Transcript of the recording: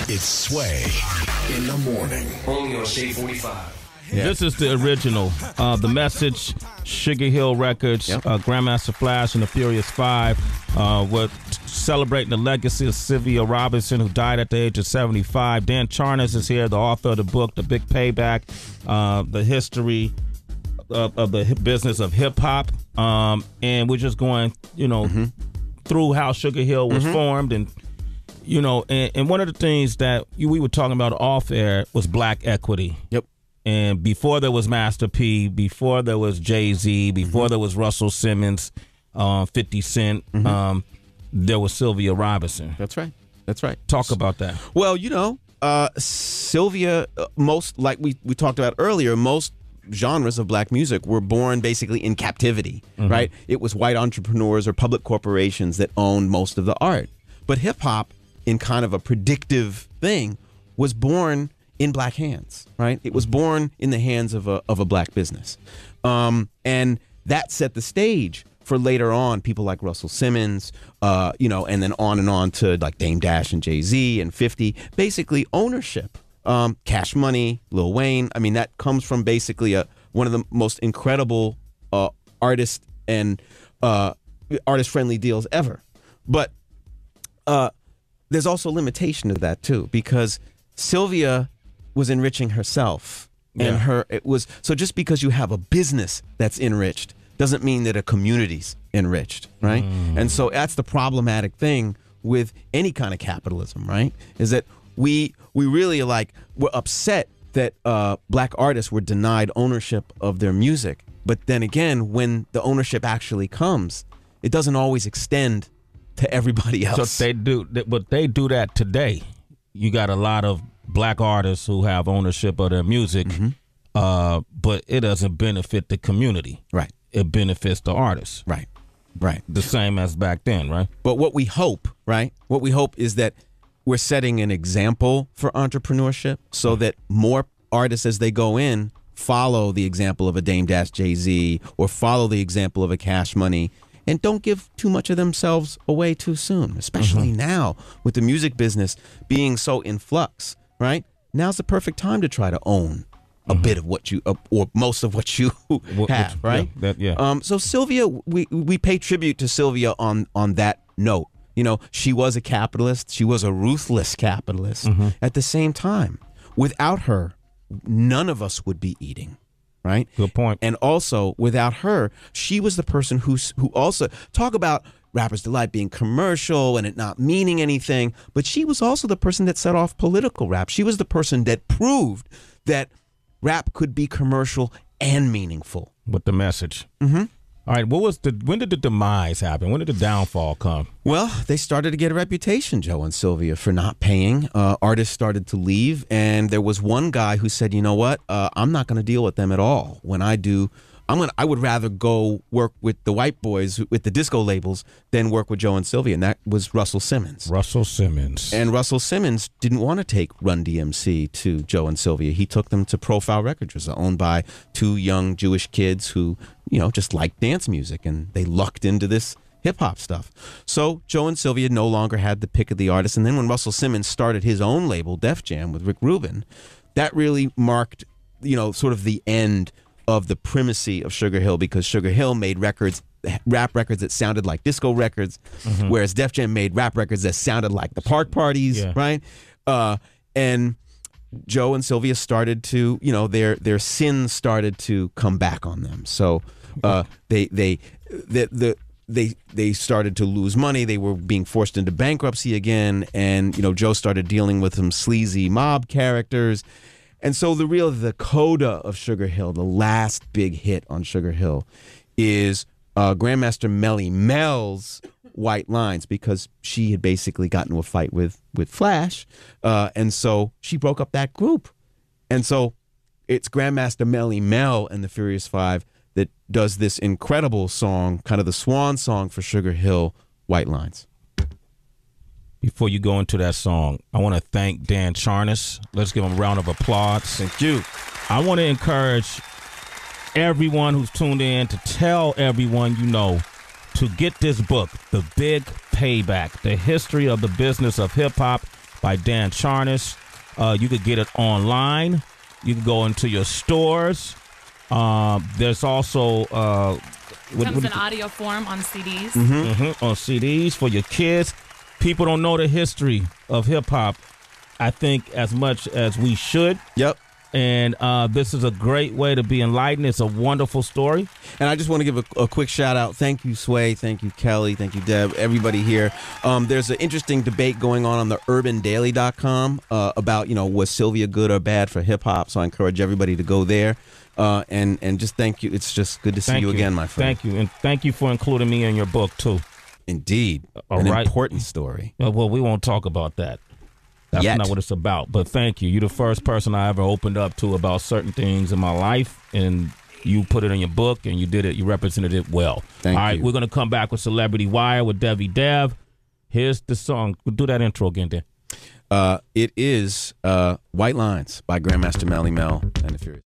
It's Sway in the morning. Only on Shade 45. Yeah. This is the original. The Message, Sugar Hill Records, Grandmaster Flash and the Furious Five were celebrating the legacy of Sylvia Robinson, who died at the age of 75. Dan Charnas is here, the author of the book, The Big Payback, the history of the business of hip-hop. And we're just going, through how Sugar Hill was formed. And, and one of the things that we were talking about off air was black equity. Yep. And before there was Master P, before there was Jay-Z, before there was Russell Simmons, 50 Cent, there was Sylvia Robinson. That's right. That's right. Talk about that. Well, Sylvia, most, like we talked about earlier, most genres of black music were born basically in captivity, right? It was white entrepreneurs or public corporations that owned most of the art. But hip-hop, in kind of a predictive thing, was born in black hands, right? It was born in the hands of a black business. And that set the stage for later on people like Russell Simmons, and then on to like Dame Dash and Jay-Z and 50, basically ownership. Cash Money, Lil Wayne. I mean, that comes from basically one of the most incredible artist and artist-friendly deals ever. But there's also limitation to that too, because Sylvia was enriching herself, and so just because you have a business that's enriched doesn't mean that a community's enriched, right? And so that's the problematic thing with any kind of capitalism, right? Is that we really we're upset that black artists were denied ownership of their music, but then again, when the ownership actually comes, it doesn't always extend to everybody else. So they do that today. You got a lot of black artists who have ownership of their music, but it doesn't benefit the community. Right. It benefits the artists. Right. Right. The same as back then, right? But what we hope, right? What we hope is that we're setting an example for entrepreneurship so that more artists, as they go in, follow the example of a Dame Dash Jay-Z or follow the example of a Cash Money, and don't give too much of themselves away too soon, especially now with the music business being so in flux, right? Now's the perfect time to try to own a bit of what you, or most of what you have, right? So Sylvia, we pay tribute to Sylvia on that note. She was a capitalist. She was a ruthless capitalist. At the same time, without her, none of us would be eating. Right? Good point. And also, without her, she was the person who also, talk about Rapper's Delight being commercial and it not meaning anything, but she was also the person that set off political rap. She was the person that proved that rap could be commercial and meaningful. With the message. All right, when did the demise happen? When did the downfall come? Well, they started to get a reputation, Joe and Sylvia, for not paying. Artists started to leave, and there was one guy who said, you know what, I'm not going to deal with them at all. When I do, I would rather go work with the white boys, with the disco labels, than work with Joe and Sylvia, and that was Russell Simmons. Russell Simmons. And Russell Simmons didn't want to take Run DMC to Joe and Sylvia. He took them to Profile Records, which was owned by two young Jewish kids who, just liked dance music, and they lucked into this hip-hop stuff. So Joe and Sylvia no longer had the pick of the artist, and then when Russell Simmons started his own label, Def Jam, with Rick Rubin, that really marked, sort of the end of the primacy of Sugar Hill, because Sugar Hill made rap records that sounded like disco records, whereas Def Jam made rap records that sounded like the Park Parties, right? And Joe and Sylvia started to, their sins started to come back on them. So they started to lose money. They were being forced into bankruptcy again, and Joe started dealing with some sleazy mob characters. And so the coda of Sugar Hill, the last big hit on Sugar Hill, is Grandmaster Melly Mel's White Lines, because she had basically gotten into a fight with Flash, and so she broke up that group. And so it's Grandmaster Melly Mel and the Furious Five that does this incredible song, kind of the swan song for Sugar Hill, White Lines. Before you go into that song, I want to thank Dan Charnas. Let's give him a round of applause. Thank you. I want to encourage everyone who's tuned in to tell everyone to get this book, The Big Payback, the history of the business of hip-hop by Dan Charnas. You could get it online. You can go into your stores. There's also comes in audio form on CDs. On CDs for your kids. People don't know the history of hip hop, I think, as much as we should. Yep. And this is a great way to be enlightened. It's a wonderful story. And I just want to give a quick shout out. Thank you, Sway. Thank you, Kelly. Thank you, Deb. Everybody here. There's an interesting debate going on the urbandaily.com about, was Sylvia good or bad for hip hop? So I encourage everybody to go there. And just thank you. It's just good to see you again, my friend. Thank you. And thank you for including me in your book, too. Indeed. An important story. Well, we won't talk about that. That's not what it's about. But thank you. You're the first person I ever opened up to about certain things in my life, and you put it in your book, and you did it. You represented it well. Thank you. All right, we're going to come back with Celebrity Wire with Devi Dev. Here's the song. Do that intro again, Dan. It is White Lines by Grandmaster Melly Mel and the Furious.